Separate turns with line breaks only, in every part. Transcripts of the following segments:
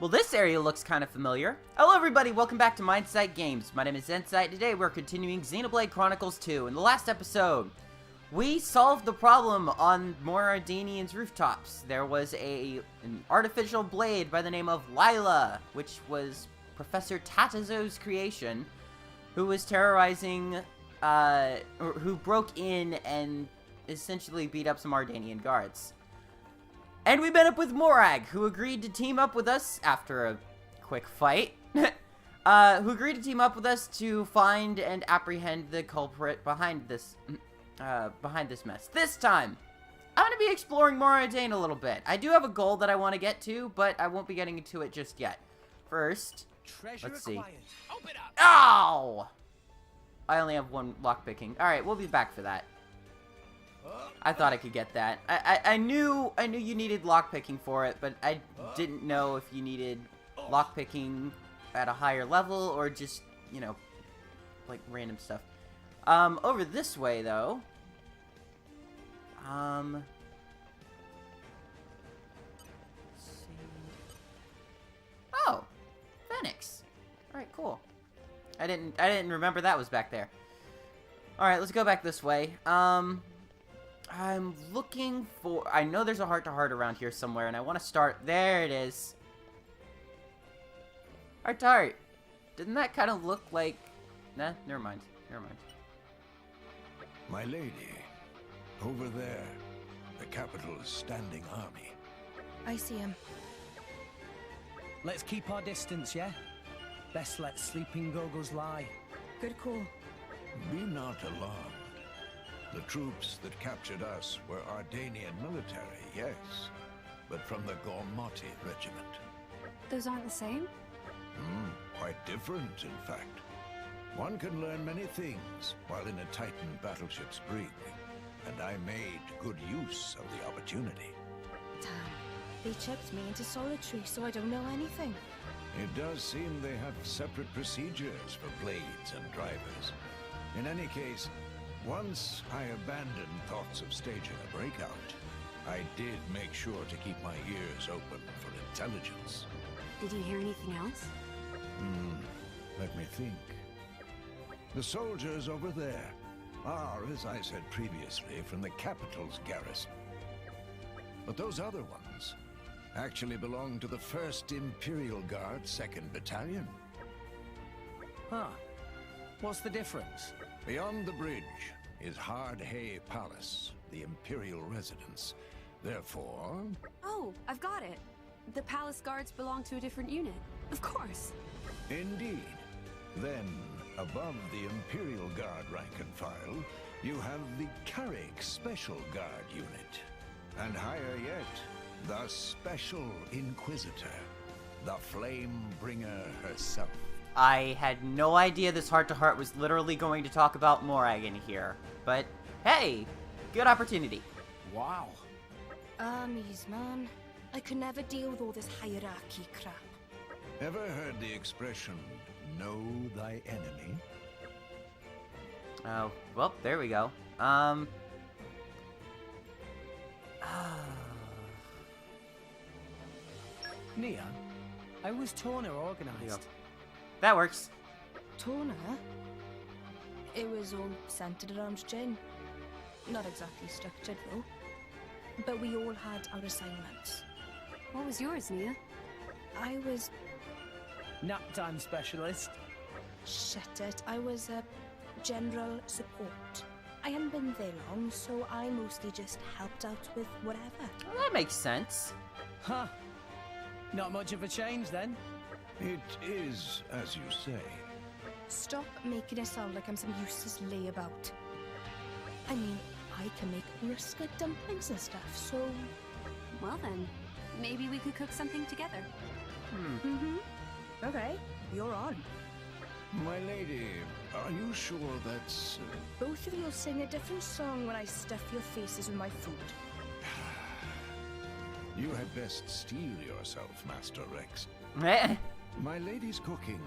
Well, this area looks kind of familiar. Hello everybody, welcome back to N-Sight Games. My name is N-Sight. Today we're continuing Xenoblade Chronicles 2. In the last episode, we solved the problem on Morag's rooftops. There was an artificial blade by the name of Lila, which was Professor Tatazo's creation, who was terrorizing, who broke in and essentially beat up some Ardanian guards. And we met up with Morag, who agreed to team up with us after a quick fight. Who agreed to team up with us to find and apprehend the culprit behind this mess. This time, I'm going to be exploring Morag a little bit. I do have a goal that I want to get to, but I won't be getting into it just yet. First, let's see.
Open up.
Ow! I only have one lockpicking. Alright, we'll be back for that. I thought I could get that. I knew you needed lockpicking for it, but I didn't know if you needed lockpicking at a higher level or just, you know, like random stuff. Over this way though. Let's see. Oh, Phoenix. All right, cool. I didn't remember that was back there. All right, let's go back this way. I'm looking for... I know there's a heart-to-heart around here somewhere, and I want to start... There it is. Heart-to-heart. Didn't that kind of look like... Nah, never mind. Never mind.
My lady, over there, the capital's standing army.
I see him.
Let's keep our distance, yeah? Best let sleeping goggles lie.
Good call.
Be not alarmed. The troops that captured us were Ardanian military, yes, but from the Gormati regiment.
Those aren't the same?
Quite different, in fact. One can learn many things while in a Titan battleship's brig, and I made good use of the opportunity.
Damn. They chipped me into solitary, so I don't know anything.
It does seem they have separate procedures for blades and drivers. In any case, once I abandoned thoughts of staging a breakout, I did make sure to keep my ears open for intelligence.
Did you hear anything else?
Let me think. The soldiers over there are, as I said previously, from the capital's garrison. But those other ones actually belong to the 1st Imperial Guard 2nd Battalion.
Huh. What's the difference?
Beyond the bridge is Hard Hay Palace, the Imperial residence. Therefore...
Oh, I've got it. The palace guards belong to a different unit. Of course.
Indeed. Then, above the Imperial Guard rank and file, you have the Carrick Special Guard unit. And higher yet, the Special Inquisitor, the Flame Bringer herself.
I had no idea this heart-to-heart was literally going to talk about Morag in here. But, hey, good opportunity.
Wow.
Armies, man. I could never deal with all this hierarchy crap.
Ever heard the expression, know thy enemy?
Oh, well, there we go.
Nia, I was Torna organized.
That works.
Torna? It was all centered around Jin. Not exactly structured, though. But we all had our assignments.
What was yours, Nia?
I was...
Nap time specialist.
Shut it. I was a general support. I hadn't been there long, so I mostly just helped out with whatever.
Well, that makes sense.
Huh. Not much of a change, then.
It is, as you say.
Stop making it sound like I'm some useless layabout. I mean, I can make rusket dumplings and stuff, so...
Well then, maybe we could cook something together.
Okay, you're on.
My lady, are you sure that's...
Both of you'll sing a different song when I stuff your faces with my food.
You had best steel yourself, Master Rex.
Meh.
My lady's cooking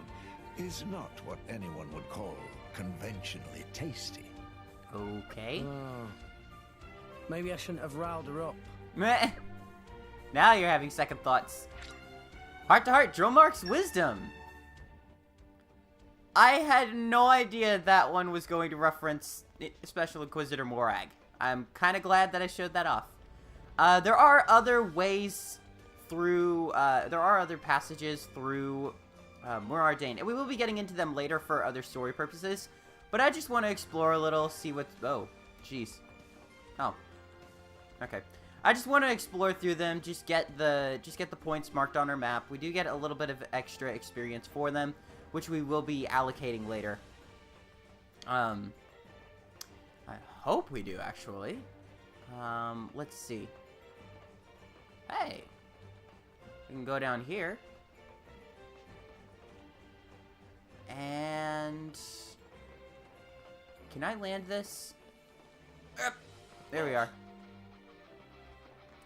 is not what anyone would call conventionally tasty.
Okay.
Maybe I shouldn't have riled her up.
Meh. Now you're having second thoughts. Heart to heart, Dromark's wisdom. I had no idea that one was going to reference Special Inquisitor Morag. I'm kind of glad that I showed that off. There are other ways through, there are other passages through Morag, and we will be getting into them later for other story purposes. But I just want to explore a little, see what's, oh, jeez. Oh. Okay. I just want to explore through them, just get the points marked on our map. We do get a little bit of extra experience for them, which we will be allocating later. I hope we do, actually. Let's see. Hey. We can go down here. And... can I land this? There we are.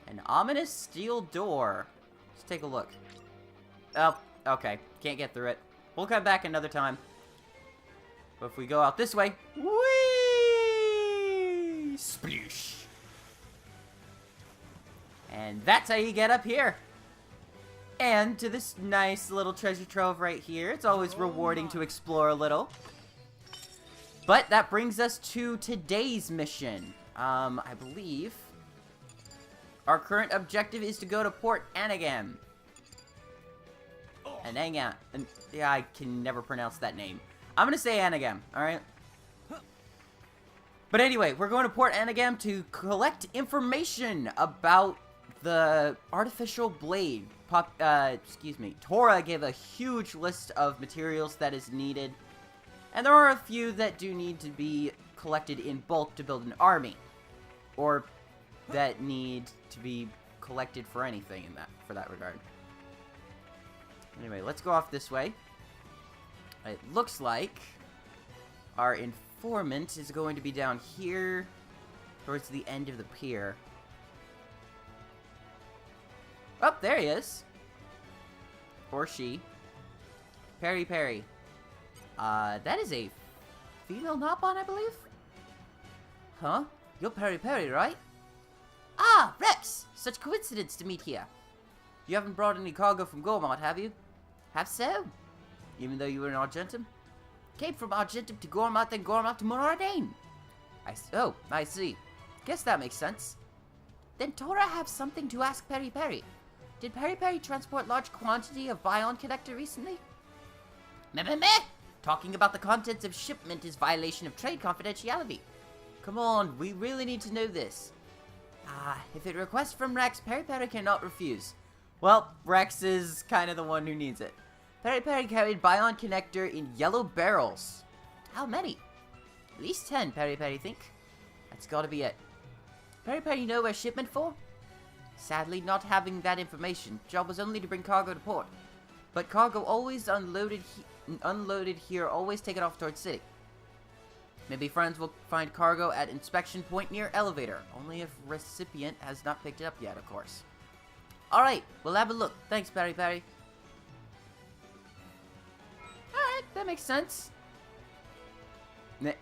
An ominous steel door. Let's take a look. Oh, okay. Can't get through it. We'll come back another time. But if we go out this way... whee! Sploosh! And that's how you get up here. And to this nice little treasure trove right here. It's always rewarding to explore a little. But that brings us to today's mission. I believe our current objective is to go to Port Anagam. Anagam. Yeah, I can never pronounce that name. I'm gonna say Anagam, alright? But anyway, we're going to Port Anagam to collect information about the artificial blade. Excuse me. Tora gave a huge list of materials that is needed. And there are a few that do need to be collected in bulk to build an army. Or that need to be collected for anything for that regard. Anyway, let's go off this way. It looks like our informant is going to be down here towards the end of the pier. Oh, there he is. Or she. Perry Perry. That is a female Nopon, I believe? Huh? You're Perry Perry, right? Ah, Rex! Such coincidence to meet here. You haven't brought any cargo from Gormont, have you? Have so? Even though you were in Argentum? Came from Argentum to Gormont, then Gormont to Moradane. Oh, I see. Guess that makes sense. Then Tora have something to ask Perry Perry. Did Perry Perry transport large quantity of Bion Connector recently? Meh. Talking about the contents of shipment is violation of trade confidentiality. Come on, we really need to know this. If it requests from Rex, Perry Perry cannot refuse. Well, Rex is kind of the one who needs it. Perry Perry carried Bion Connector in yellow barrels. How many? At least 10, Perry Perry think. That's gotta be it. Perry Perry know where shipment for? Sadly, not having that information. Job was only to bring cargo to port. But cargo always unloaded here, always taken off towards city. Maybe friends will find cargo at inspection point near elevator. Only if recipient has not picked it up yet, of course. Alright, we'll have a look. Thanks, Perry Perry. Alright, that makes sense.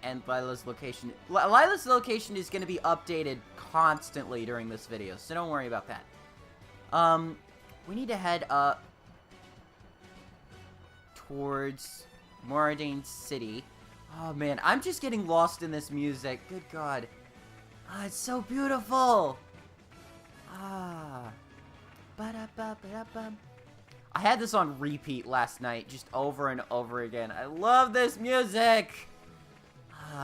And Lila's location. Lila's location is going to be updated constantly during this video, so don't worry about that. We need to head up towards Moradane City. Oh man, I'm just getting lost in this music. Good God. It's so beautiful. Ba-da-ba-ba-da-bum. I had this on repeat last night, just over and over again. I love this music.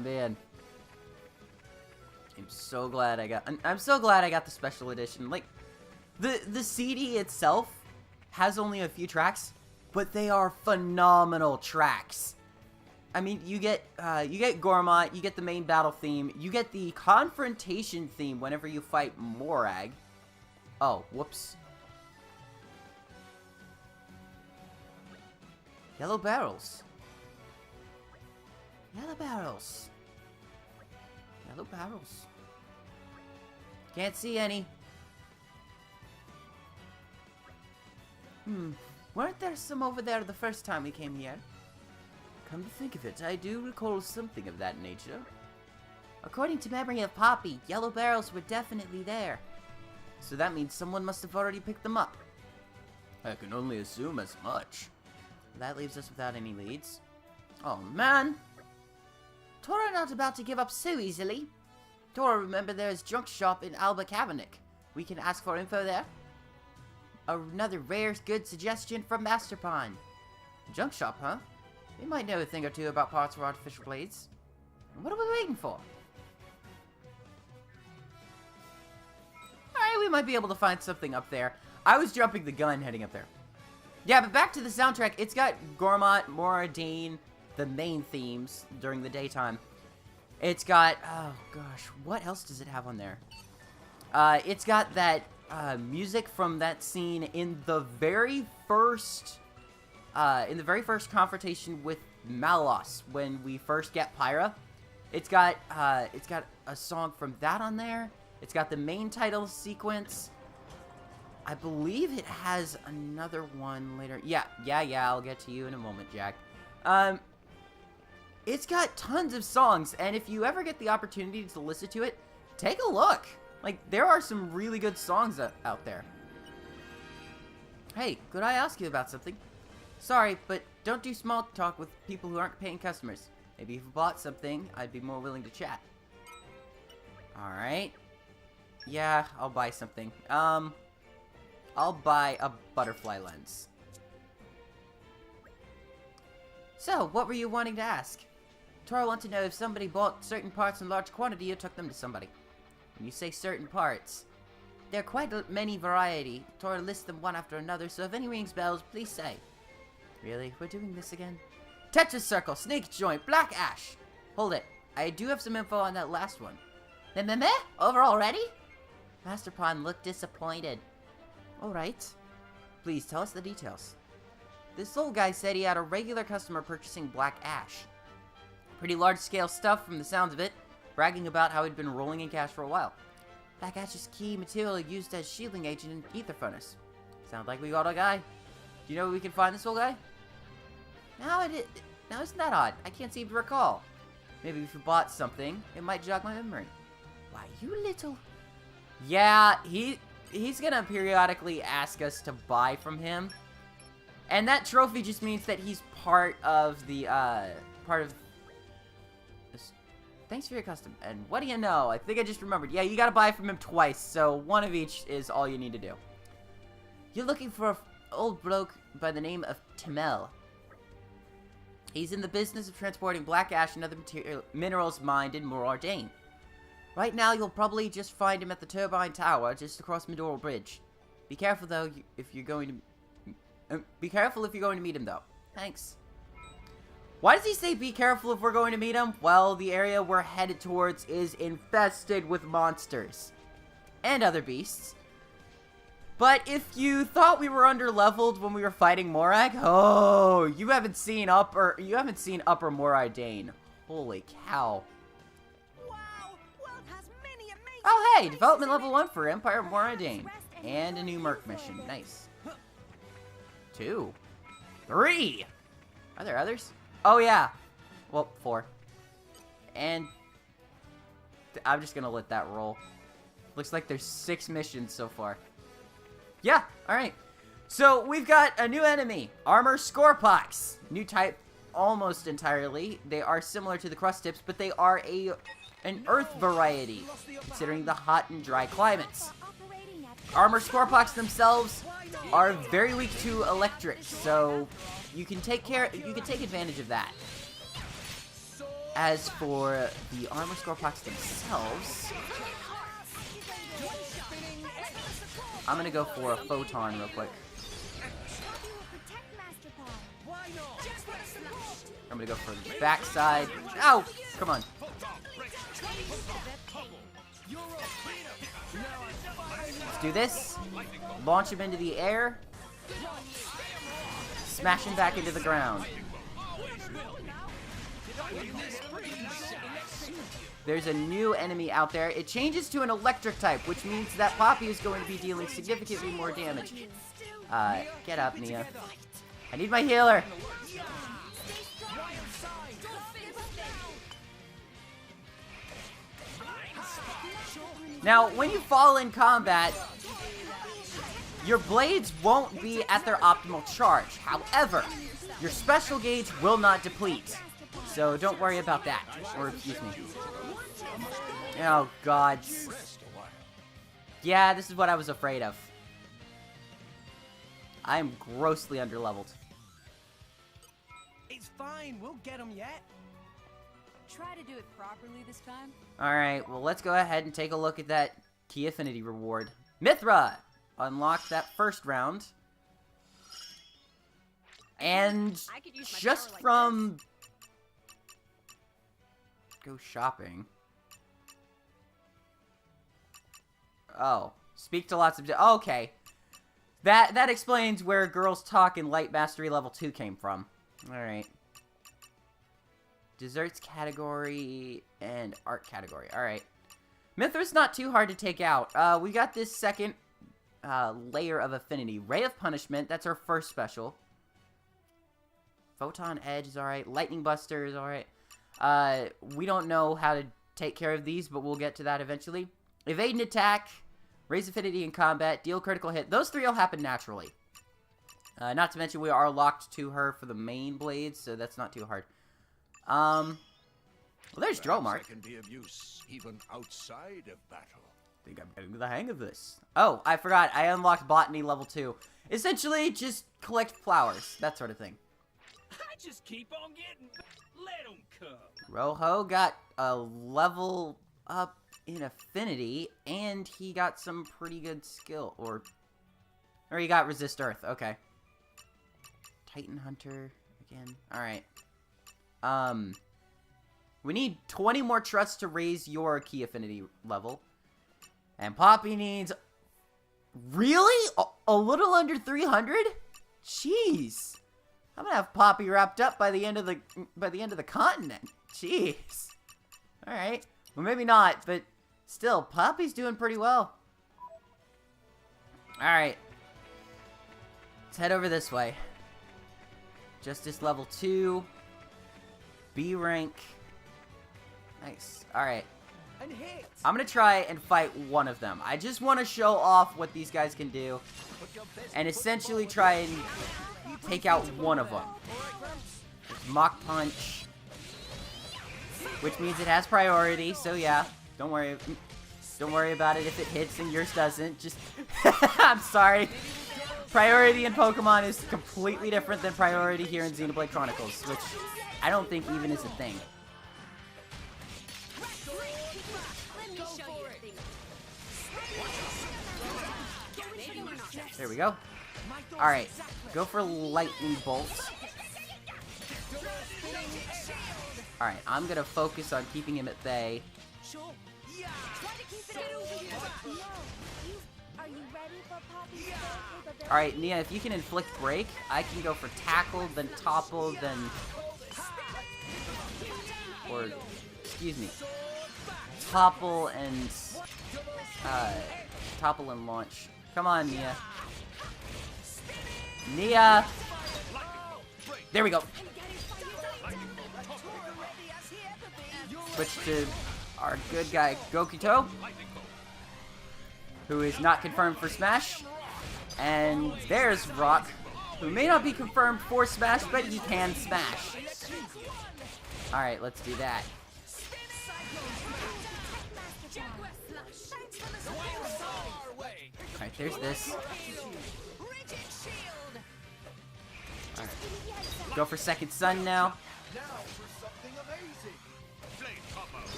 Man. I'm so glad I got the special edition. Like, the CD itself has only a few tracks, but they are phenomenal tracks. I mean, you get Gormont, you get the main battle theme, you get the confrontation theme whenever you fight Morag. Oh, whoops. Yellow barrels. Yellow barrels. Yellow barrels. Can't see any. Weren't there some over there the first time we came here? Come to think of it, I do recall something of that nature. According to memory of Poppy, yellow barrels were definitely there. So that means someone must have already picked them up. I can only assume as much. That leaves us without any leads. Oh, man. Tora not about to give up so easily. Tora, remember there's junk shop in Alba Cabinet. We can ask for info there. Another rare good suggestion from Master Pawn. Junk shop, huh? We might know a thing or two about parts for artificial blades. What are we waiting for? Alright, we might be able to find something up there. I was jumping the gun heading up there. Yeah, but back to the soundtrack. It's got Gormott, Moradine, the main themes during the daytime. It's got, oh gosh, what else does it have on there? It's got that music from that scene in the very first confrontation with Malos when we first get Pyra. It's got a song from that on there. It's got the main title sequence. I believe it has another one later. Yeah, I'll get to you in a moment, Jack. It's got tons of songs, and if you ever get the opportunity to listen to it, take a look. Like, there are some really good songs out there. Hey, could I ask you about something? Sorry, but don't do small talk with people who aren't paying customers. Maybe if you bought something, I'd be more willing to chat. Alright. Yeah, I'll buy something. I'll buy a butterfly lens. So, what were you wanting to ask? Tora wants to know if somebody bought certain parts in large quantity or took them to somebody. When you say certain parts, there are quite many variety. Tora lists them one after another, so if any rings bells, please say. Really? We're doing this again? Tetris Circle, Snake Joint, Black Ash. Hold it. I do have some info on that last one. Meh? Over already? Master Pawn looked disappointed. Alright. Please, tell us the details. This old guy said he had a regular customer purchasing Black Ash. Pretty large-scale stuff from the sounds of it, bragging about how he'd been rolling in cash for a while. Black Ash is key material used as shielding agent in Ether Furnace. Sounds like we got a guy. Do you know where we can find this old guy? Now isn't that odd? I can't seem to recall. Maybe if you bought something, it might jog my memory. Why, you little... Yeah, he's gonna periodically ask us to buy from him. And that trophy just means that he's part of the, Thanks for your custom. And what do you know? I think I just remembered. Yeah, you gotta buy from him twice, so one of each is all you need to do. You're looking for an old bloke by the name of Timel. He's in the business of transporting black ash and other minerals mined in Moradine. Right now, you'll probably just find him at the Turbine Tower, just across Midoral Bridge. Be careful, though, if you're going to... be careful if you're going to meet him, though. Thanks. Why does he say be careful if we're going to meet him? Well, the area we're headed towards is infested with monsters. And other beasts. But if you thought we were underleveled when we were fighting Morag, oh, you haven't seen Upper Moradine. Holy cow.
Wow, world has many amazing
Oh hey, development
places
level 1 for Empire of Moradine. And a new Merc mission. Nice. 2. 3. Are there others? Oh yeah. Well, 4. And I'm just gonna let that roll. Looks like there's 6 missions so far. Yeah, alright. So, we've got a new enemy. Armor Scorpox. New type almost entirely. They are similar to the crust tips, but they are an earth variety, considering the hot and dry climates. Armor Scorpox themselves are very weak to electric, so you can take advantage of that. As for the Armor Scorpox themselves, I'm gonna go for a photon real quick. I'm gonna go for the backside. Ow! Come on. Let's do this. Launch him into the air. Smash him back into the ground. There's a new enemy out there. It changes to an electric type, which means that Poppy is going to be dealing significantly more damage. Get up, Nia. I need my healer. Now, when you fall in combat, your blades won't be at their optimal charge. However, your special gauge will not deplete. So don't worry about that. Or, excuse me. Oh, God. Yeah, this is what I was afraid of. I am grossly underleveled.
It's fine, we'll get them yet.
Try to do it properly this time.
Alright, well, let's go ahead and take a look at that key affinity reward. Mithra! Unlocked that first round. And
I could use my
just
power like
from... Go shopping. Oh. Speak to lots of... Okay. That explains where Girls Talk in Light Mastery Level 2 came from. Alright. Desserts category and art category. Alright. Mithra's not too hard to take out. We got this second layer of affinity. Ray of Punishment, that's our first special. Photon Edge is alright. Lightning Buster is alright. We don't know how to take care of these, but we'll get to that eventually. Evade and Attack. Raise Affinity in Combat. Deal Critical Hit. Those three will happen naturally. Not to mention we are locked to her for the main blades, so that's not too hard. Well, there's Dromark.
I can be of use even outside of battle.
I think I'm getting the hang of this. Oh, I forgot. I unlocked Botany Level 2. Essentially, just collect flowers. That sort of thing.
I just keep on getting. Let them come.
Rojo got a level up in affinity, and he got some pretty good skill. Or he got Resist Earth. Okay. Titan Hunter again. Alright. We need 20 more trusts to raise your key affinity level. And Poppy needs... Really? A little under 300? Jeez. I'm gonna have Poppy wrapped up by the end of the continent. Jeez. Alright. Well, maybe not, but still, Poppy's doing pretty well. Alright. Let's head over this way. Justice level 2. B rank. Nice. Alright. I'm gonna try and fight one of them. I just want to show off what these guys can do. And essentially try and take out one of them. Mach Punch. Which means it has priority, so yeah. Don't worry. Don't worry about it if it hits and yours doesn't. Just... I'm sorry. Priority in Pokemon is completely different than priority here in Xenoblade Chronicles, which I don't think even is a thing. There we go. Alright, go for Lightning Bolt. Alright, I'm gonna focus on keeping him at bay. Alright, Nia, if you can inflict break, I can go for tackle, then topple, then... Or, excuse me. Topple and... Topple and launch. Come on, Nia. Nia! There we go. Switch to our good guy, Gokito, who is not confirmed for Smash. And there's Rock, who may not be confirmed for Smash, but he can Smash. Alright, let's do that. Alright, there's this. Alright. Go for Second Sun now.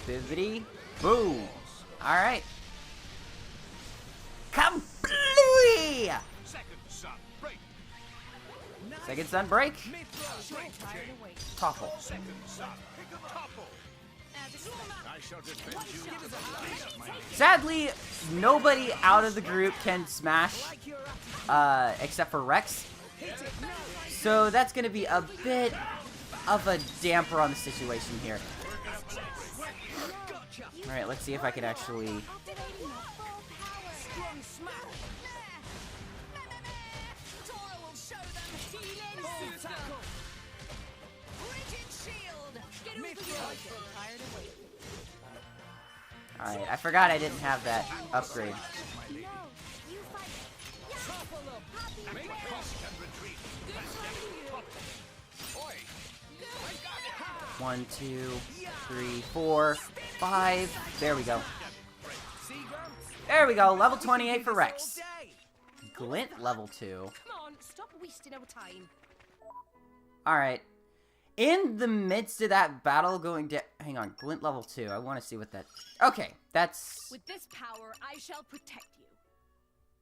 Bibbidi. Boom. Alright. Kablooey! Second Sun break. Topple. Sadly, nobody out of the group can Smash, except for Rex. So that's going to be a bit of a damper on the situation here. Alright, let's see if I can actually... Alright, I forgot I didn't have that upgrade. 1, 2, 3, 4, 5. There we go. There we go. Level 28 for Rex. Glint level 2.
Come on, stop wasting our time.
Alright. In the midst of that battle going down... Hang on. Glint level 2. I want to see what that... Okay. That's...
With this power, I shall protect you.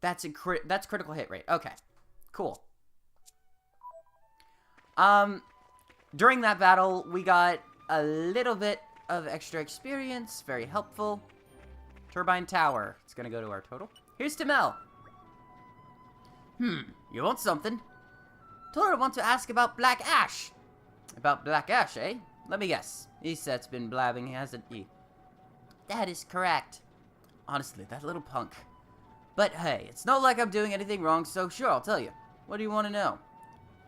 That's critical hit rate. Okay. Cool. During that battle, we got a little bit of extra experience. Very helpful. Turbine Tower. It's gonna go to our total. Here's Tamel. You want something? Told her I want to ask about Black Ash. About Black Ash, eh? Let me guess. Iset's been blabbing, hasn't he? That is correct. Honestly, that little punk. But hey, it's not like I'm doing anything wrong, so sure, I'll tell you. What do you want to know?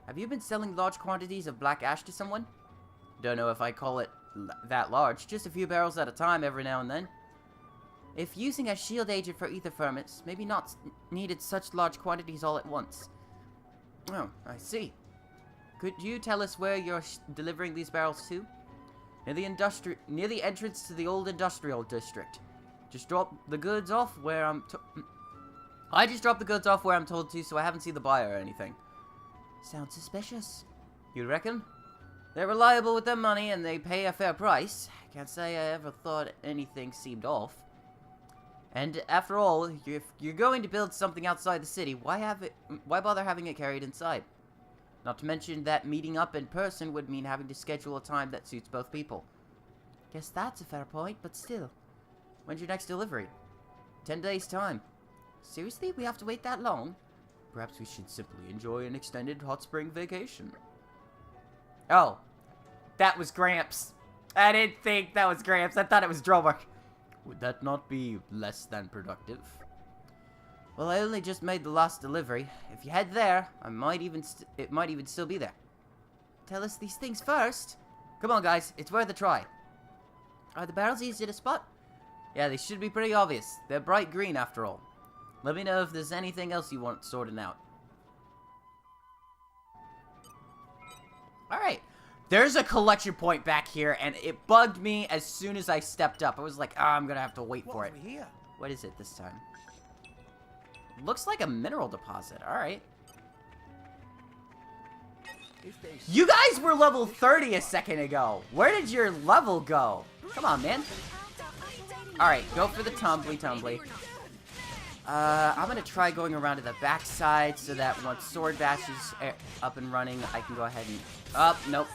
Have you been selling large quantities of Black Ash to someone? Don't know if I call it that large, just a few barrels at a time every now and then. If using a shield agent for ether ferments, maybe not needed such large quantities all at once. Oh, I see. Could you tell us where you're delivering these barrels to? Near the entrance to the old industrial district. Just drop the goods off where I just dropped the goods off where I'm told to, so I haven't seen the buyer or anything. Sounds suspicious. You reckon? They're reliable with their money and they pay a fair price. Can't say I ever thought anything seemed off. And after all, if you're going to build something outside the city, why bother having it carried inside? Not to mention that meeting up in person would mean having to schedule a time that suits both people. Guess that's a fair point, but still. When's your next delivery? 10 days' time. Seriously? We have to wait that long? Perhaps we should simply enjoy an extended hot spring vacation. Oh. That was Gramps. I didn't think that was Gramps. I thought it was Dromar. Would that not be less than productive? Well, I only just made the last delivery. If you head there, it might even still be there. Tell us these things first. Come on, guys. It's worth a try. Are the barrels easy to spot? Yeah, they should be pretty obvious. They're bright green, after all. Let me know if there's anything else you want sorting out. Alright. There's a collection point back here, and it bugged me as soon as I stepped up. I was like, I'm gonna have to wait for it.
Here?
What is it this time? Looks like a mineral deposit. Alright. You guys were level 30 a second ago. Where did your level go? Come on, man. Alright, go for the tumbly. I'm gonna try going around to the backside so that once Sword Bash is up and running, I can go ahead and... Oh, nope.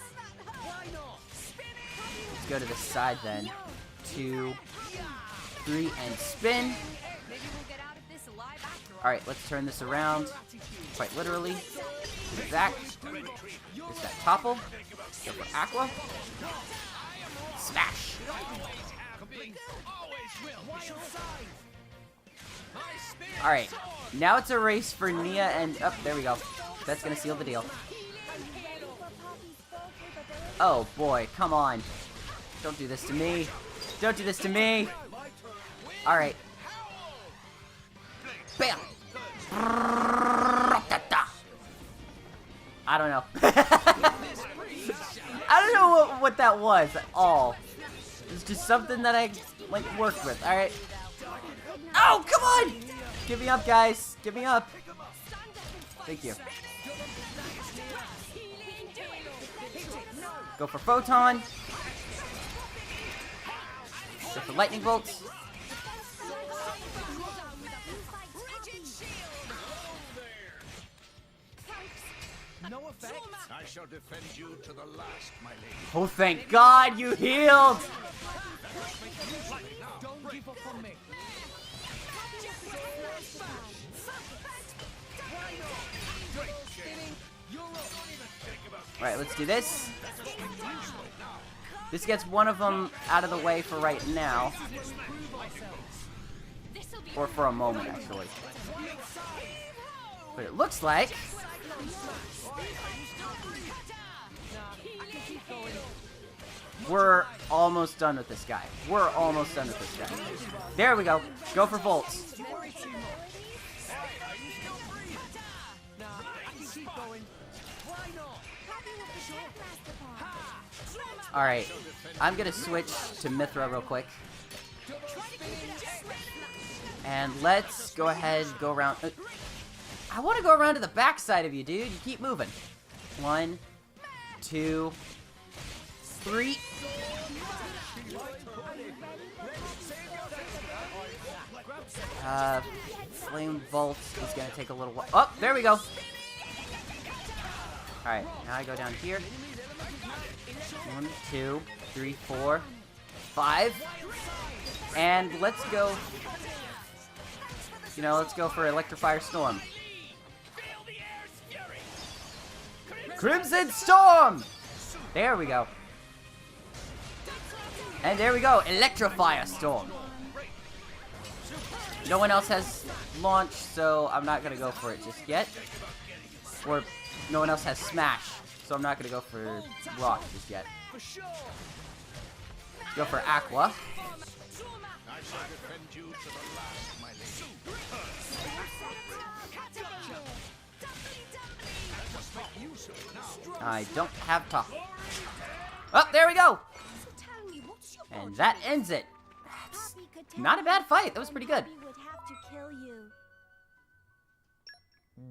Let's go to the side then. 2, 3, and spin. Alright, let's turn this around. Quite literally. To the back. There's that topple. Go for Aqua. Smash! Alright, now it's a race for Nia and... Oh, there we go. That's gonna seal the deal. Oh boy, come on. Don't do this to me. Don't do this to me. Alright. Bam! I don't know. I don't know what that was at all. It's just something that I, like, work with. Alright. Oh, come on! Give me up, guys. Give me up. Thank you. Go for Photon. Go for Lightning Bolts.
No effect.
I shall defend you to the last, my lady.
Oh, thank God you healed!
Don't give up on me.
Alright, let's do this. This gets one of them out of the way for right now. Or for a moment, actually. But it looks like... we're almost done with this guy. We're almost done with this guy. There we go. Go for bolts. Alright, I'm gonna switch to Mithra real quick. And let's go ahead, go around. I want to go around to the backside of you, dude. You keep moving. 1, 2, 3. Flame Vault is gonna take a little while. Oh, there we go. Alright, now I go down here. 1, 2, 3, 4, 5. And let's go. You know, let's go for Electrify Storm. Crimson Storm! There we go. And there we go, Electrify Storm. No one else has launch, so I'm not gonna go for it just yet. Or no one else has Smash, so I'm not gonna go for Rock just yet. Let's go for Aqua. I don't have top. Oh, there we go! And that ends it. That's not a bad fight. That was pretty good.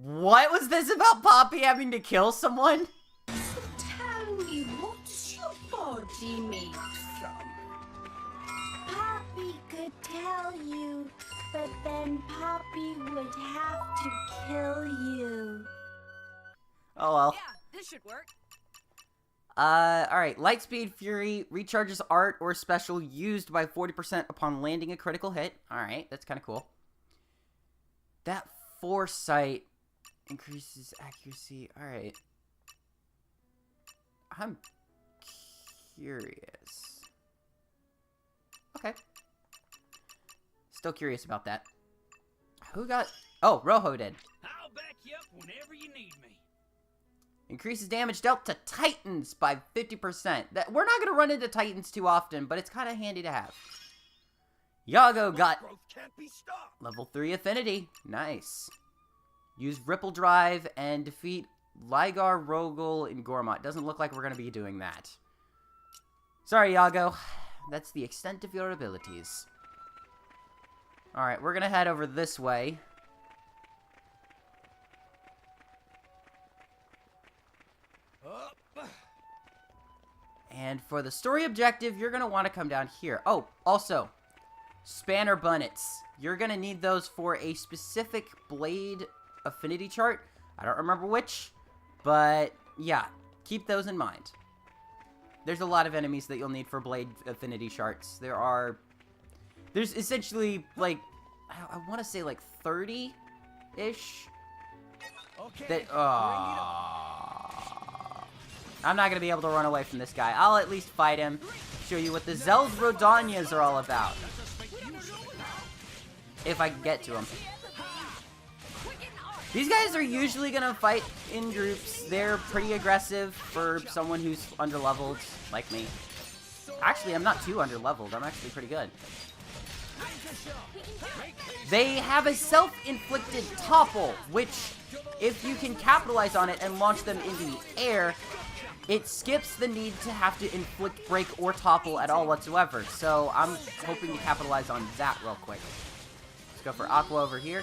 What was this about Poppy having to kill someone?
Tell me, what's your body made from? Poppy could tell you, but then Poppy would have to kill you.
Oh well.
Yeah, this should work.
Alright. Lightspeed Fury recharges art or special used by 40% upon landing a critical hit. Alright, that's kind of cool. That Foresight increases accuracy. Alright. I'm curious. Okay. Still curious about that. Who got... Oh, Rojo did.
I'll back you up whenever you need me.
Increases damage dealt to Titans by 50%. We're not going to run into Titans too often, but it's kind of handy to have. Yago got level 3 affinity. Nice. Use Ripple Drive and defeat Ligar, Rogel, and Gormott. Doesn't look like we're going to be doing that. Sorry, Yago. That's the extent of your abilities. Alright, we're going to head over this way. And for the story objective, you're going to want to come down here. Oh, also, Spanner Bunnets. You're going to need those for a specific blade affinity chart. I don't remember which, but yeah, keep those in mind. There's a lot of enemies that you'll need for blade affinity charts. There's essentially, like, I want to say like 30-ish.
Okay.
I'm not going to be able to run away from this guy. I'll at least fight him. Show you what the Zel's Rodanias are all about. If I can get to him. These guys are usually going to fight in groups. They're pretty aggressive for someone who's underleveled, like me. Actually, I'm not too underleveled. I'm actually pretty good. They have a self-inflicted topple, which, if you can capitalize on it and launch them into the air, it skips the need to have to inflict, break, or topple at all whatsoever. So I'm hoping to capitalize on that real quick. Let's go for Aqua over here.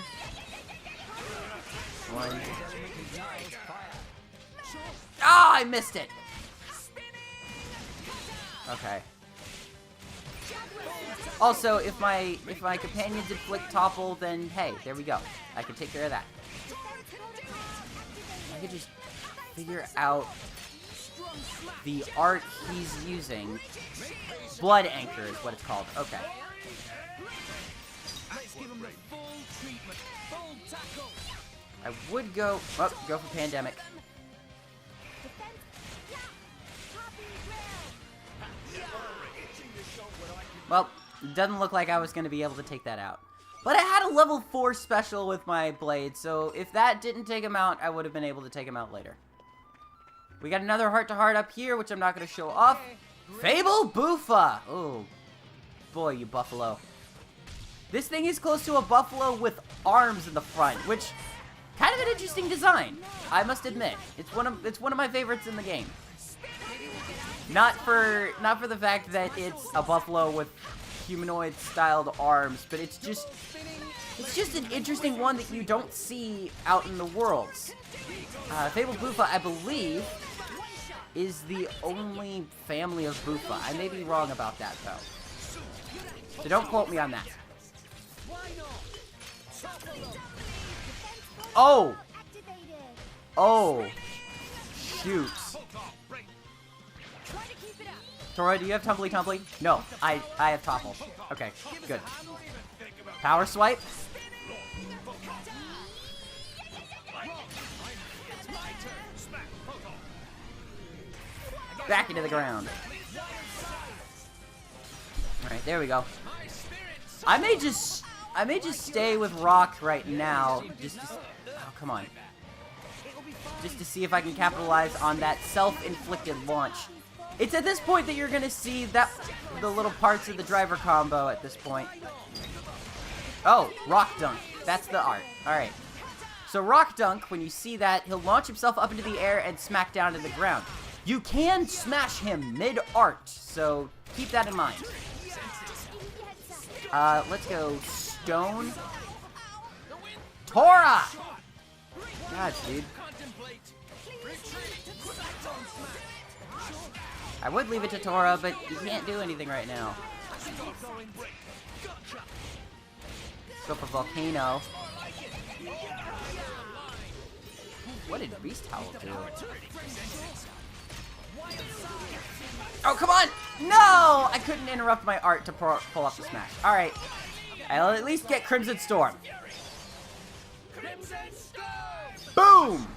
1. Ah, I missed it. Okay. Also, if my companions inflict topple, then hey, there we go. I can take care of that. I could just figure out the art he's using. Blood Anchor is what it's called. Okay. I would go for Pandemic. Well, it doesn't look like I was going to be able to take that out. But I had a level 4 special with my blade, so if that didn't take him out, I would have been able to take him out later. We got another heart-to-heart up here, which I'm not going to show off. Fable Buffa! Oh, boy, you buffalo. This thing is close to a buffalo with arms in the front, which Kind of an interesting design, I must admit. It's one of my favorites in the game. Not for the fact that it's a buffalo with humanoid-styled arms, but it's just an interesting one that you don't see out in the worlds. Fabled Buffa, I believe, is the only family of Buffa. I may be wrong about that, though. So don't quote me on that. Oh! Oh! Shoot. Tora, do you have Tumbly Tumbly? No, I have Topple. Okay, good. Power Swipe. Back into the ground. Alright, there we go. I may just stay with Rock right now. Oh, come on. Just to see if I can capitalize on that self-inflicted launch. It's at this point that you're gonna see the little parts of the driver combo at this point. Oh, Rock Dunk. That's the art. Alright. So Rock Dunk, when you see that, he'll launch himself up into the air and smack down to the ground. You can smash him mid-art, so keep that in mind. Let's go Stone. Tora! God, dude. I would leave it to Tora, but you can't do anything right now. Let's go for Volcano. What did Beast Howl do? Oh, come on! No! I couldn't interrupt my art to pull off the smash. Alright. I'll at least get Crimson Storm. Boom!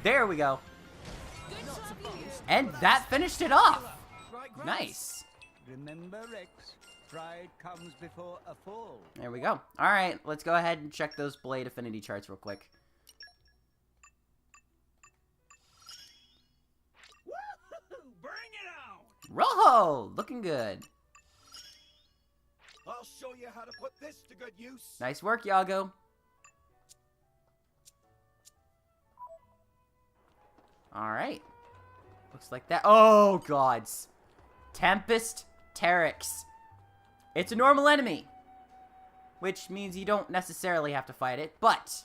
There we go. And that finished it off. Nice.
Remember, Rex, pride comes before a fall.
There we go. Alright, let's go ahead and check those blade affinity charts real quick.
Bring it on!
Rojo! Looking good.
I'll show you how to put this to good use.
Nice work, Yago. Alright. Looks like that. Oh, gods. Tempest Teryx. It's a normal enemy. Which means you don't necessarily have to fight it, but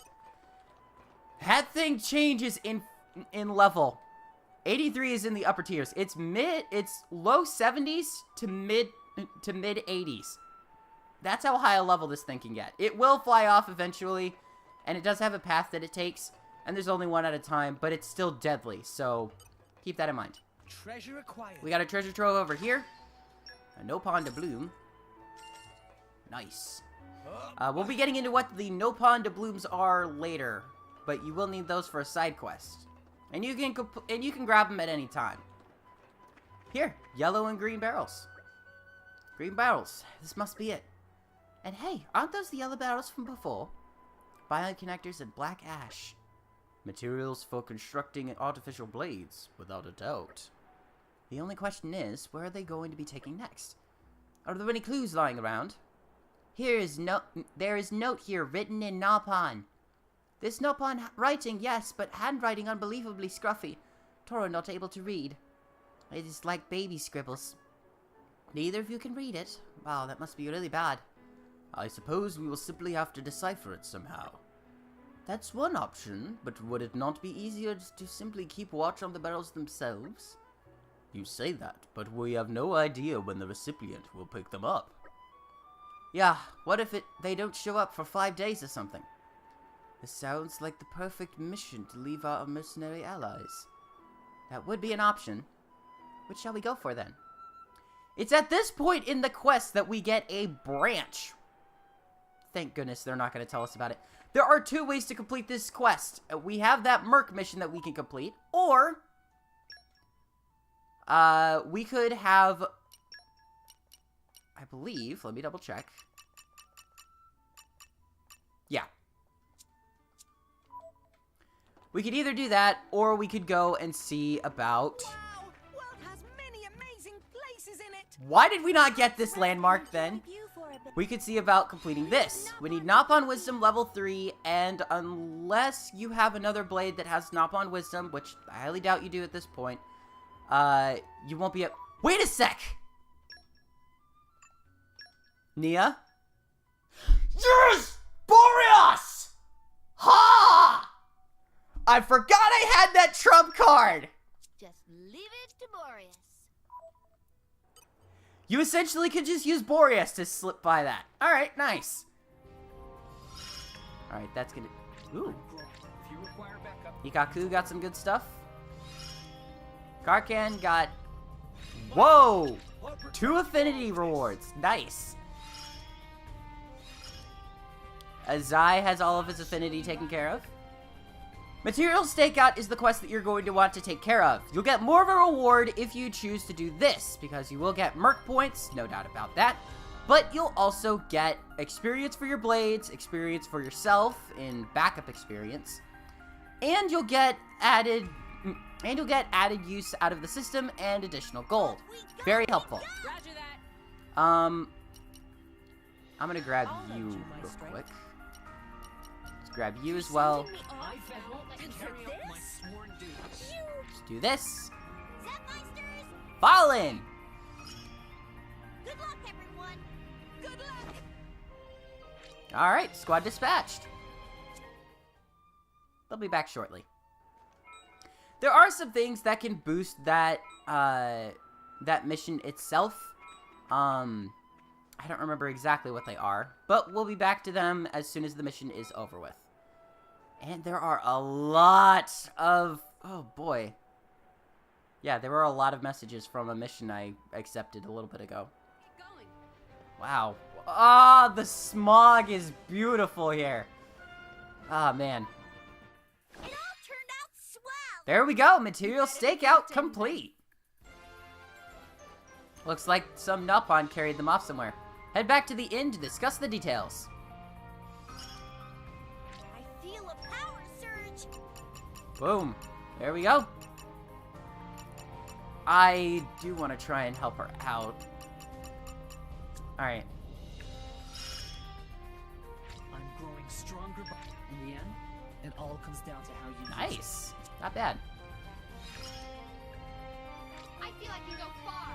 that thing changes in level. 83 is in the upper tiers. It's low 70s to mid 80s. That's how high a level this thing can get. It will fly off eventually, and it does have a path that it takes, and there's only one at a time, but it's still deadly, so keep that in mind.
Treasure acquired.
We got a treasure trove over here. A Nopon de Bloom. Nice. We'll be getting into what the Nopon de Blooms are later, but you will need those for a side quest. And you can grab them at any time. Here, yellow and green barrels. Green barrels. This must be it. And hey, aren't those the yellow barrels from before? Bion connectors and black ash. Materials for constructing artificial blades, without a doubt. The only question is, where are they going to be taking next? Are there any clues lying around? There is note here written in Nopon. This Nopon writing, yes, but handwriting unbelievably scruffy. Tora not able to read. It is like baby scribbles. Neither of you can read it. Wow, that must be really bad. I suppose we will simply have to decipher it somehow. That's one option, but would it not be easier to simply keep watch on the barrels themselves? You say that, but we have no idea when the recipient will pick them up. Yeah, what if they don't show up for 5 days or something? This sounds like the perfect mission to leave our mercenary allies. That would be an option. Which shall we go for then? It's at this point in the quest that we get a branch. Thank goodness they're not going to tell us about it. There are 2 ways to complete this quest. We have that Merc mission that we can complete, or we could have, I believe, let me double check. Yeah. We could either do that, or we could go and see about...
Wow! World has many amazing places in it.
Why did we not get this landmark then?
You for
we could see about completing this. We need Knock-on Wisdom level 3, and unless you have another blade that has Knock-on Wisdom, which I highly doubt you do at this point, you won't be able— Wait a sec! Nia? Yes! Boreas! Ha! I forgot I had that trump card!
Just leave it to Boreas.
You essentially could just use Boreas to slip by that. Alright, nice. Alright, that's gonna... Ooh. Ikaku got some good stuff. Karkan got... Whoa! 2 affinity rewards. Nice. Azai has all of his affinity taken care of. Material Stakeout is the quest that you're going to want to take care of. You'll get more of a reward if you choose to do this, because you will get merc points, no doubt about that. But you'll also get experience for your blades, experience for yourself in backup experience, and you'll get added use out of the system and additional gold. Very helpful.
Roger that.
I'm gonna grab you real quick. Let's grab you as well. Let's do this. Fallen!
Good luck, everyone. Good luck.
Alright, squad dispatched. They'll be back shortly. There are some things that can boost that, that mission itself. I don't remember exactly what they are, but we'll be back to them as soon as the mission is over with. And there are a lot of... Oh, boy. Yeah, there were a lot of messages from a mission I accepted a little bit ago.
Keep going.
Wow. Ah, the smog is beautiful here. Ah, man.
It all turned out swell.
There we go. Material Stakeout complete. Looks like some Nopon carried them off somewhere. Head back to the inn to discuss the details.
I feel a power surge.
Boom. There we go. I do want to try and help her out. Alright.
I'm growing stronger. In the end, it all comes down to how you use it.
Nice. Not bad.
I feel I can go far.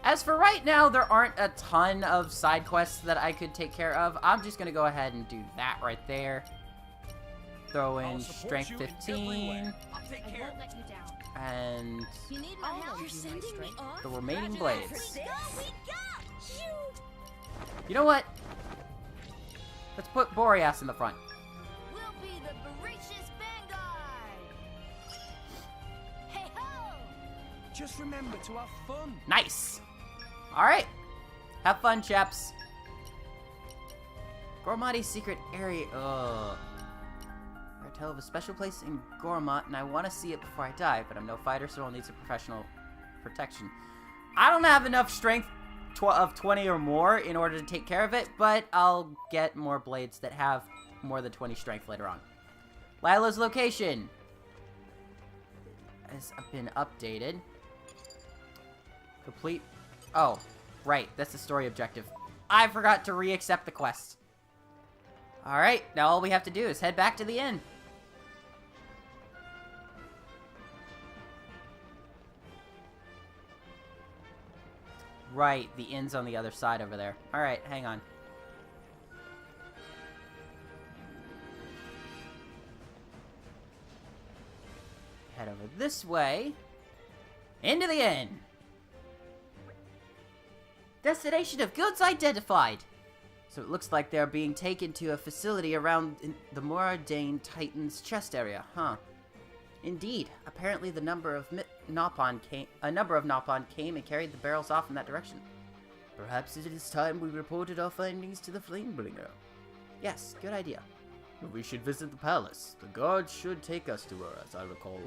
As for right now, there aren't a ton of side quests that I could take care of. I'm just going to go ahead and do that right there. Throw in Strength 15.
I won't let you down.
And
You need my help? You're sending me off?
the remaining
Roger that.
blades.
We go! Shoot!
You know what? Let's put Boreas in the front.
We'll be the voracious vanguard! Hey ho!
Just remember to have fun.
Nice. Alright. Have fun, chaps. Gormati's secret area. Ugh. I tell of a special place in Gormat, and I want to see it before I die, but I'm no fighter, so I'll need some professional protection. I don't have enough strength of 20 or more in order to take care of it, but I'll get more blades that have more than 20 strength later on. Lila's location has been updated. Complete. Oh, right. That's the story objective. I forgot to re-accept the quest. Alright, now all we have to do is head back to the inn. Right, the inn's on the other side over there. Alright, hang on. Head over this way. Into the inn! Destination of goods identified! So it looks like they're being taken to a facility around the Moradane Titan's chest area, huh? Indeed. Apparently the number of Nopon came and carried the barrels off in that direction. Perhaps it is time we reported our findings to the Flamebringer. Yes, good idea. We should visit the palace. The guards should take us to her, as I recall.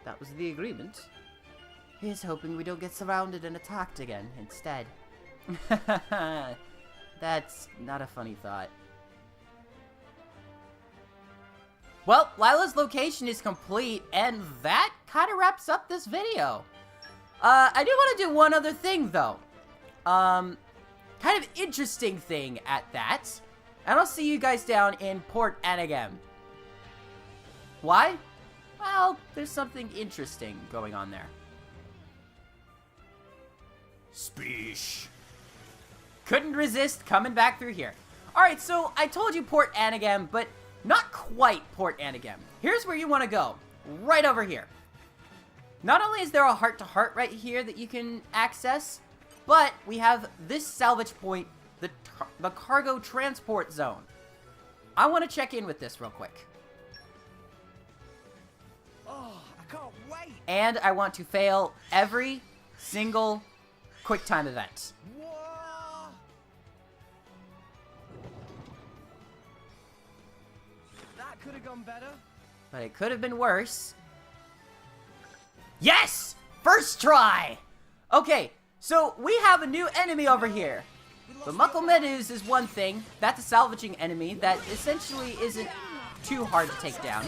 That was the agreement. Here's hoping we don't get surrounded and attacked again, instead. That's not a funny thought. Well, Lila's location is complete, and that kind of wraps up this video. I do want to do one other thing, though. kind of interesting thing at that. And I'll see you guys down in Port Anagam. Why? Well, there's something interesting going on there. Speech. Couldn't resist coming back through here. Alright, so I told you Port Anagam, but not quite Port Anagam. Here's where you want to go. Right over here. Not only is there a heart-to-heart right here that you can access, but we have this salvage point, the cargo transport zone. I want to check in with this real quick.
Oh, I can't wait.
And I want to fail every single QuickTime event.
Whoa. That could have gone better.
But it could have been worse. Yes! First try! Okay, so we have a new enemy over here. The Muckle Medus is one thing. That's a salvaging enemy that essentially isn't too hard to take down.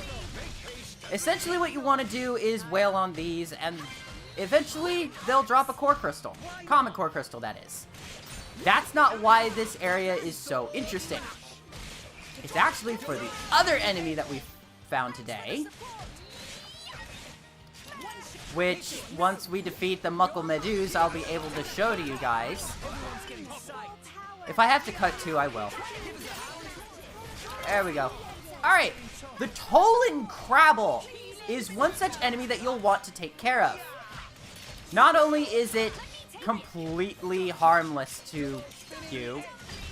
Essentially what you want to do is wail on these, and eventually they'll drop a core crystal. Common core crystal, that is. That's not why this area is so interesting. It's actually for the other enemy that we found today. Which, once we defeat the Muckle Medus, I'll be able to show to you guys. If I have to cut to, I will. There we go. Alright, the Tolan Crabble is one such enemy that you'll want to take care of. Not only is it completely harmless to you,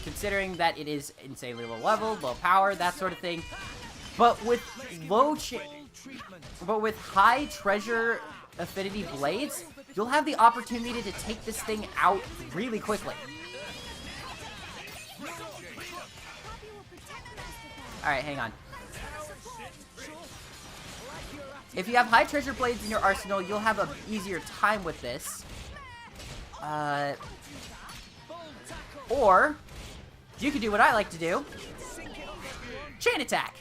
considering that it is insanely low level, low power, that sort of thing, but with high treasure affinity blades, you'll have the opportunity to take this thing out really quickly. Alright, hang on. If you have high treasure blades in your arsenal, you'll have an easier time with this. Or, you could do what I like to do. Chain attack.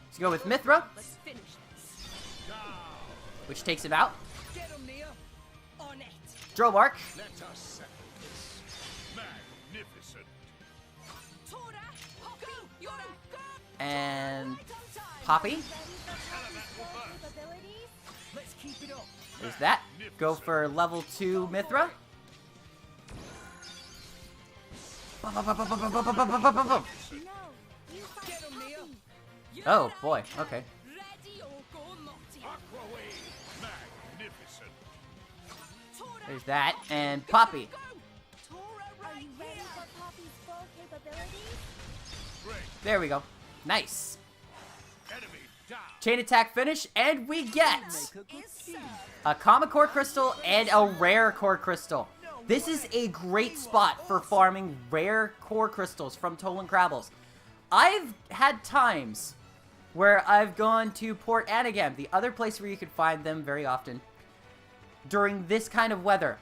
Let's go with Mithra, which takes him out. Drobark. And Poppy. There's that. Go for level 2 Mithra. Oh boy, okay. There's that, and Poppy. There we go. Nice. Chain attack finish, and we get a common core crystal and a rare core crystal. This is a great spot for farming rare core crystals from Tolan Crabbles. I've had times where I've gone to Port Anagam, the other place where you can find them very often, during this kind of weather.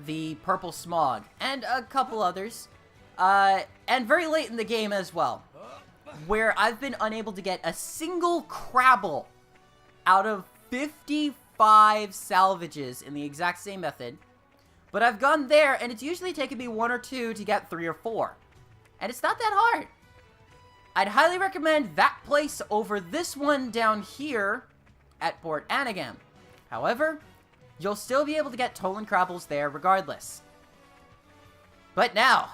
The purple smog, and a couple others, and very late in the game as well, where I've been unable to get a single Crabble out of 55 salvages in the exact same method. But I've gone there, and it's usually taken me 1 or 2 to get 3 or 4. And it's not that hard. I'd highly recommend that place over this one down here at Port Anagam. However, you'll still be able to get Tolan Crabbles there regardless. But now,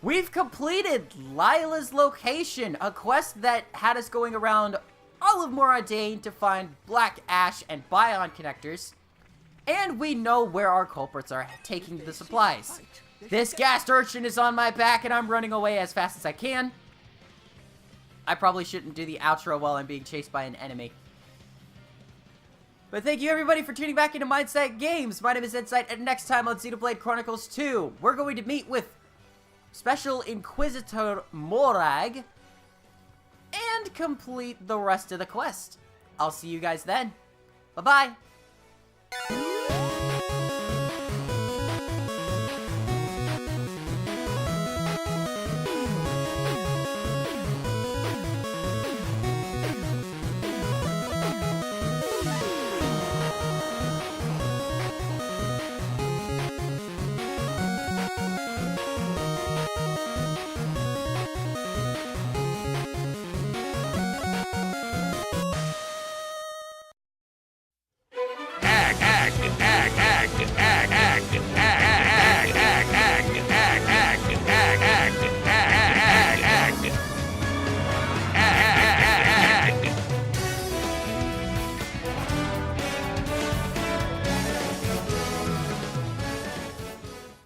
we've completed Lila's location, a quest that had us going around all of Moradane to find Black Ash and Bion connectors. And we know where our culprits are taking the supplies. This gassed urchin is on my back and I'm running away as fast as I can. I probably shouldn't do the outro while I'm being chased by an enemy. But thank you everybody for tuning back into Mindsight Games. My name is N-Sight, and next time on Xenoblade Chronicles 2, we're going to meet with Special Inquisitor Morag and complete the rest of the quest. I'll see you guys then. Bye-bye.